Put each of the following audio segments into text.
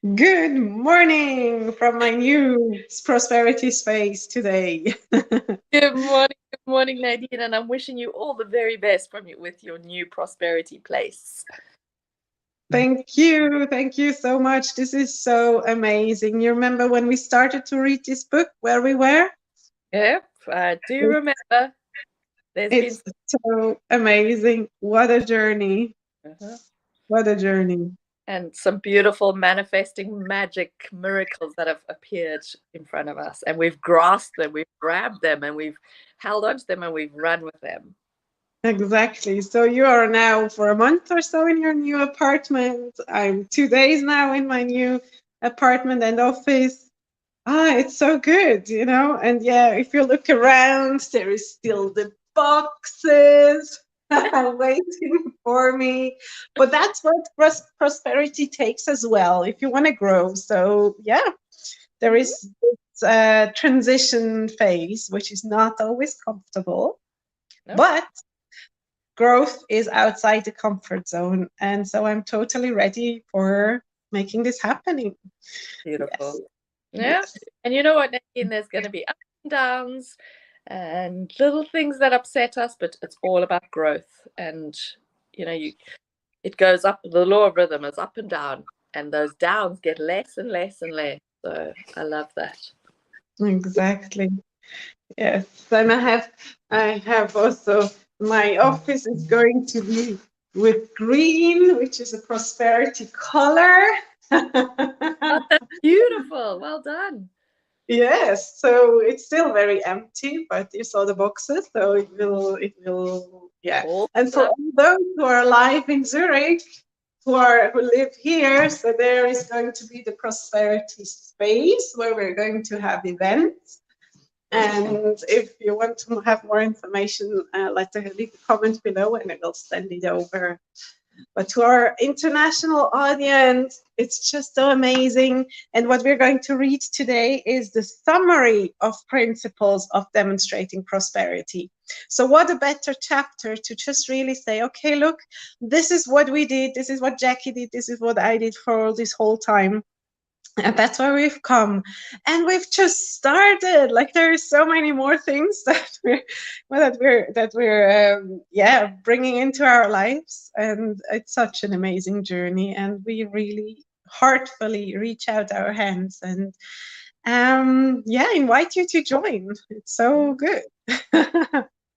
Good morning from my new prosperity space today. Good morning, Nadine, and I'm wishing you all the very best with your new prosperity place. Thank you so much. This is so amazing. You remember when we started to read this book, where we were? Yep, I do remember. There's been It's so amazing. What a journey. uh What a journey. and some beautiful manifesting magic miracles that have appeared in front of us, and we've grasped them, we've grabbed them, and we've held onto them, and we've run with them. Exactly. So you are now for a month or so in your new apartment. I'm 2 days now in my new apartment and office. It's so good, and yeah, if you look around, there is still the boxes waiting for me. But that's what prosperity takes as well, if you want to grow. So yeah, there Mhm. is this transition phase, which is not always comfortable, No, but growth is outside the comfort zone. And so I'm totally ready for making this happening. beautiful. Yes. Yeah, Yes. and you know what, Nadine? There's going to be ups and downs and little things that upset us, but it's all about growth. And you it goes up. The law of rhythm is up and down, and those downs get less and less and less. So I love that. Exactly. Yes. Then I have also my office is going to be with green, which is a prosperity color. Oh, that's beautiful. Well done. Yes, so it's still very empty, but you saw the boxes, so it will, yeah. All And for up. all those who are alive in Zurich, who live here, so there is going to be the prosperity space where we're going to have events. And if you want to have more information, leave a comment below, and I will send it over. But to our international audience, it's just so amazing. And what we're going to read today is the summary of principles of demonstrating prosperity. So, what a better chapter to just really say, okay, look, this is what we did, this is what Jackie did, this is what I did for this whole time, and that's where we've come, and we've just started. Like, there's so many more things that we're yeah, bringing into our lives, and it's such an amazing journey, and we really heartfully reach out our hands and yeah, invite you to join. It's so good.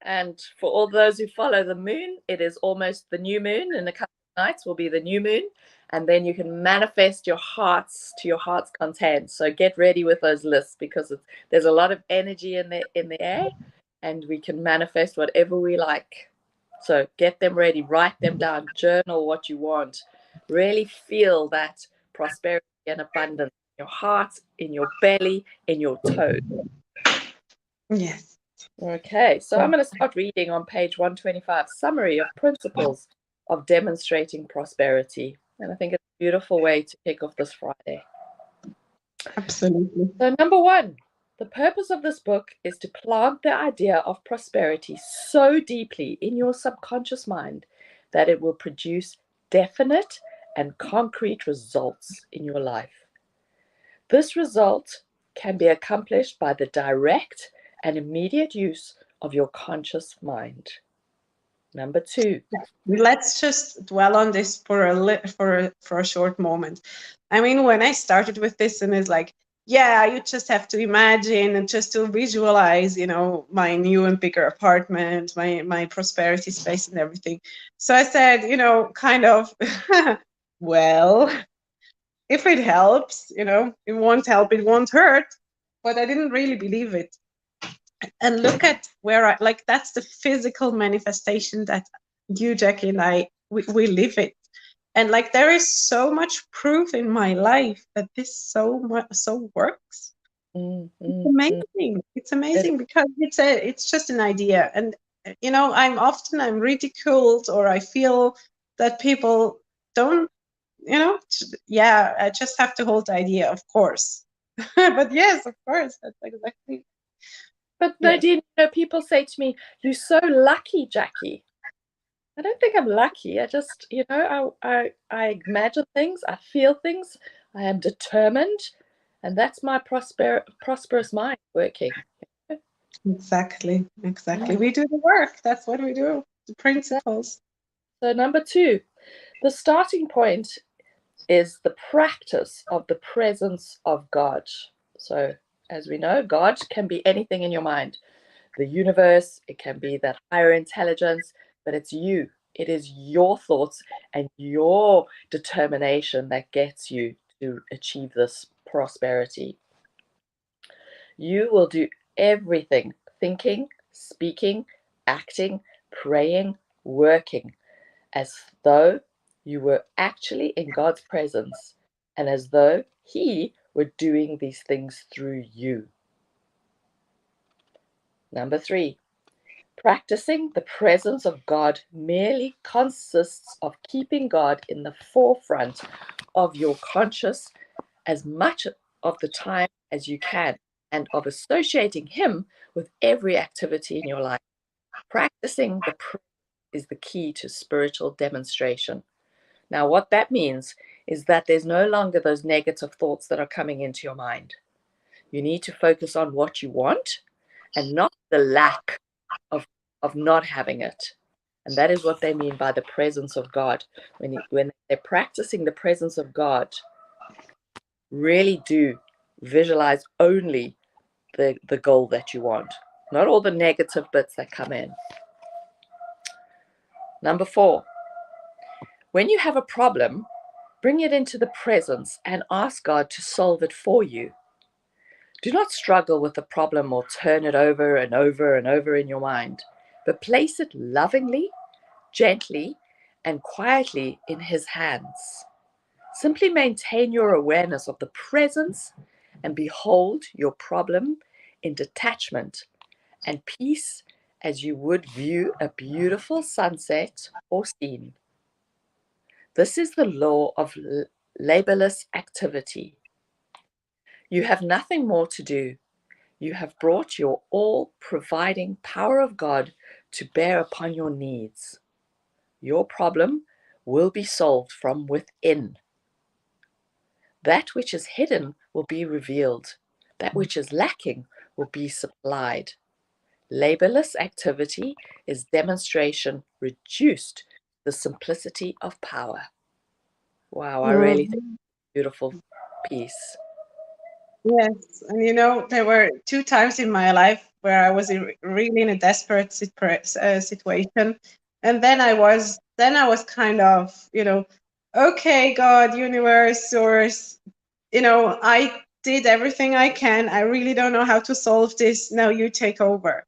And for all those who follow the moon, it is almost the new moon. In a couple of nights will be the new moon. And then you can manifest your hearts to your heart's content. So get ready with those lists because there's a lot of energy in the air, and we can manifest whatever we like. So get them ready, write them down, journal what you want. Really feel that prosperity and abundance in your heart, in your belly, in your toes. Yes. Okay, so I'm going to start reading on page 125, Summary of Principles of Demonstrating Prosperity. And I think it's a beautiful way to kick off this Friday. Absolutely. So, number one, the purpose of this book is to plant the idea of prosperity so deeply in your subconscious mind that it will produce definite and concrete results in your life. This result can be accomplished by the direct and immediate use of your conscious mind. Number two. Let's just dwell on this for a short moment. I mean, when I started with this, and it's like, yeah, you just have to imagine and just to visualize, my new and bigger apartment, my prosperity space and everything. So I said, kind of, well, if it helps, it won't help, it won't hurt. But I didn't really believe it. And look at where like, that's the physical manifestation that you, Jackie, and we live it. And like, there is so much proof in my life that this so works. Mm, It's mm, mm. amazing. It's It- amazing because it's just an idea. And I'm ridiculed, or I feel that people don't, yeah, I just have to hold the idea, of course. But yes, of course, that's exactly. but Yes. Nadine, people say to me, "You're so lucky, Jackie." I don't think I'm lucky. I just, I imagine things, I feel things, I am determined, and that's my prosperous mind working. Exactly. We do the work. That's what we do. The principles. So number 2, the starting point is the practice of the presence of God. So as we know, God can be anything in your mind. The universe, it can be that higher intelligence, but it's you. It is your thoughts and your determination that gets you to achieve this prosperity. You will do everything, thinking, speaking, acting, praying, working, as though you were actually in God's presence and as though He were doing these things through you. Number 3, practicing the presence of God merely consists of keeping God in the forefront of your conscious as much of the time as you can, and of associating Him with every activity in your life. Practicing the presence is the key to spiritual demonstration. Now, what that means is that there's no longer those negative thoughts that are coming into your mind. You need to focus on what you want and not the lack of not having it. And that is what they mean by the presence of God. When they're practicing the presence of God, really do visualize only the goal that you want, not all the negative bits that come in. Number 4, when you have a problem, bring it into the presence and ask God to solve it for you. Do not struggle with the problem or turn it over and over and over in your mind, but place it lovingly, gently, and quietly in His hands. Simply maintain your awareness of the presence and behold your problem in detachment and peace as you would view a beautiful sunset or scene. This is the law of laborless activity. You have nothing more to do. You have brought your all-providing power of God to bear upon your needs. Your problem will be solved from within. That which is hidden will be revealed. That which is lacking will be supplied. Laborless activity is demonstration reduced to the simplicity of power. Wow, I really think it's a beautiful piece. Yes, and there were 2 times in my life where I was really in a desperate situation, and then I was kind of, okay, God, universe, source, I did everything I can. I really don't know how to solve this. Now you take over.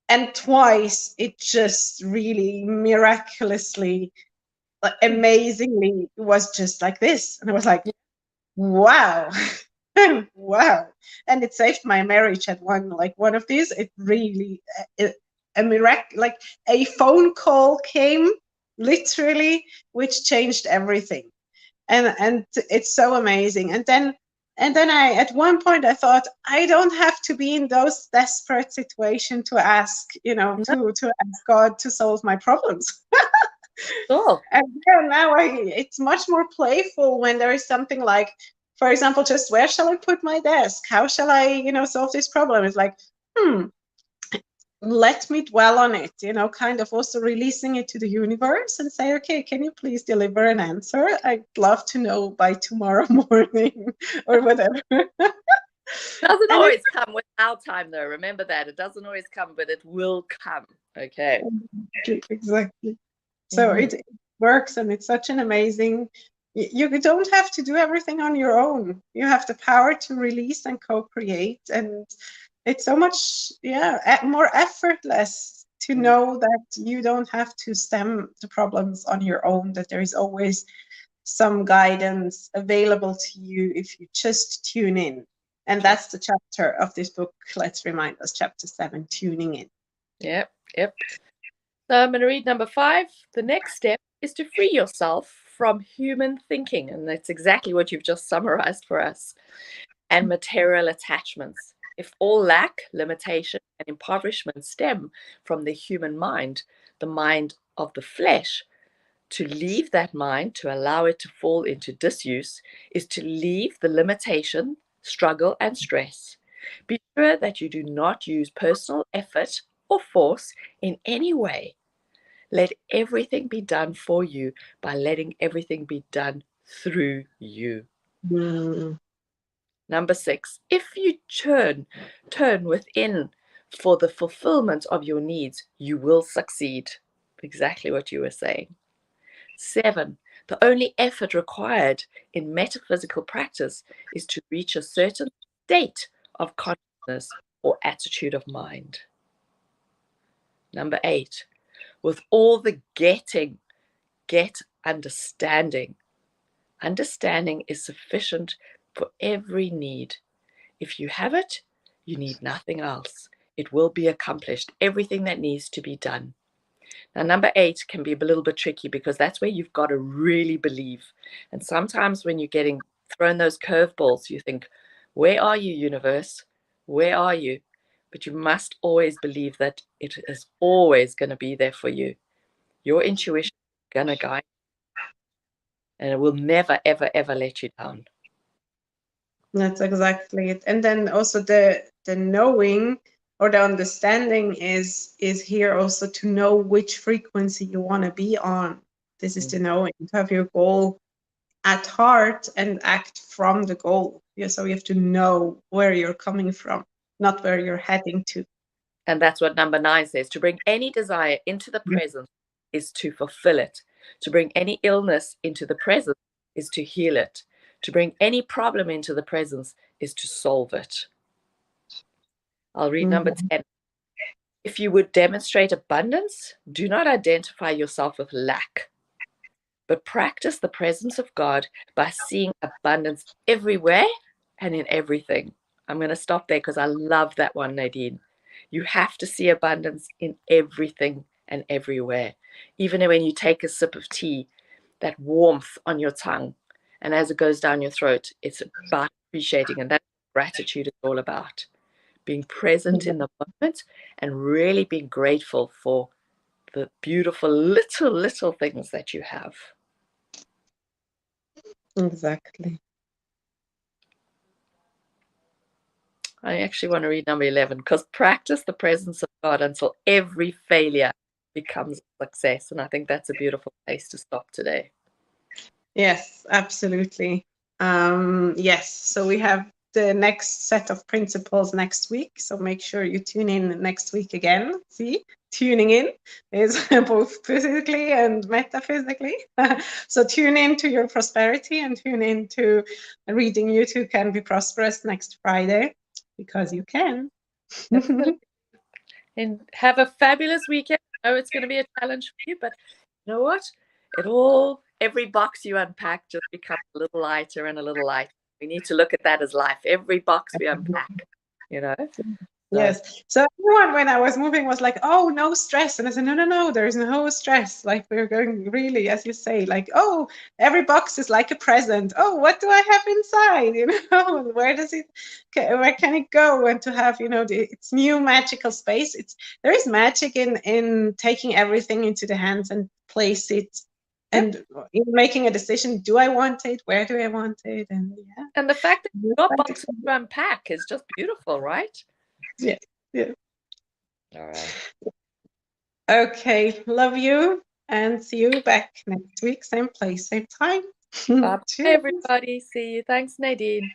And twice it just really miraculously, amazingly was just like this, and I was like, wow. Wow. And it saved my marriage at one of these. It really, a miracle, like a phone call came literally, which changed everything. And it's so amazing. And then I, at one point I thought, I don't have to be in those desperate situations to ask, to ask God to solve my problems. Cool. And now it's much more playful when there is something like, for example, just where shall I put my desk? How shall I, solve this problem? It's like, let me dwell on it, kind of also releasing it to the universe and say, okay, can you please deliver an answer? I'd love to know by tomorrow morning or whatever. Doesn't always come with our time, though. Remember that. It doesn't always come, but it will come. Okay. Exactly. So it works, and it's such an amazing, you don't have to do everything on your own. You have the power to release and co-create, and it's so much, more effortless to know that you don't have to stem the problems on your own, that there is always some guidance available to you if you just tune in. And that's the chapter of this book. Let's remind us, chapter 7, tuning in. Yep. So I'm going to read number 5. The next step is to free yourself from human thinking. And that's exactly what you've just summarized for us. And material attachments. If all lack, limitation, and impoverishment stem from the human mind, the mind of the flesh, To leave that mind, to allow it to fall into disuse, is to leave the limitation, struggle, and stress. Be sure that you do not use personal effort or force in any way. Let everything be done for you by letting everything be done through you. Mm. Number 6, if you turn within for the fulfillment of your needs, you will succeed. Exactly what you were saying. 7, the only effort required in metaphysical practice is to reach a certain state of consciousness or attitude of mind. Number 8, with all the getting, get understanding. Understanding is sufficient for every need. If you have it, you need nothing else. It will be accomplished, everything that needs to be done. Now, number 8 can be a little bit tricky because that's where you've got to really believe. And sometimes when you're getting thrown those curveballs, you think, where are you, universe? Where are you? But you must always believe that it is always going to be there for you. Your intuition is going to guide you, and it will never, ever, ever let you down. That's exactly it. And then also the knowing or the understanding is here also to know which frequency you want to be on. This is the knowing, to have your goal at heart and act from the goal. Yeah, so you have to know where you're coming from, not where you're heading to. And that's what number 9 says. To bring any desire into the present is to fulfill it. To bring any illness into the present is to heal it. To bring any problem into the presence is to solve it. I'll read number 10. If you would demonstrate abundance, do not identify yourself with lack, but practice the presence of God by seeing abundance everywhere and in everything. I'm going to stop there because I love that one, Nadine. You have to see abundance in everything and everywhere. Even when you take a sip of tea, that warmth on your tongue, and as it goes down your throat, it's about appreciating, and that's what gratitude is all about. Being present in the moment and really being grateful for the beautiful little things that you have. Exactly. I actually want to read number 11, because practice the presence of God until every failure becomes a success. And I think that's a beautiful place to stop today. Yes, absolutely. Yes, so we have the next set of principles next week. So make sure you tune in next week again. See, tuning in is both physically and metaphysically. So tune in to your prosperity and tune in to reading You Too Can Be Prosperous next Friday, because you can. And have a fabulous weekend. I know it's going to be a challenge for you, but you know what? Every box you unpack just becomes a little lighter and a little lighter. We need to look at that as life. Every box we unpack, you know? Yes. So everyone, when I was moving, was like, "Oh, no stress," and I said, "No, there is no stress. Like we're going really, as you say, like, oh, every box is like a present. Oh, what do I have inside? You know, where does it? Where can it go? And to have, you know, it's new magical space. There is magic in taking everything into the hands and place it, and in making a decision. Do I want it? Where do I want it? And yeah. And the fact that you've got boxes to unpack is just beautiful, right? Yeah. Yeah. All right. Okay, love you, and see you back next week, same place, same time. Bye, everybody. See you. Thanks, Nadine.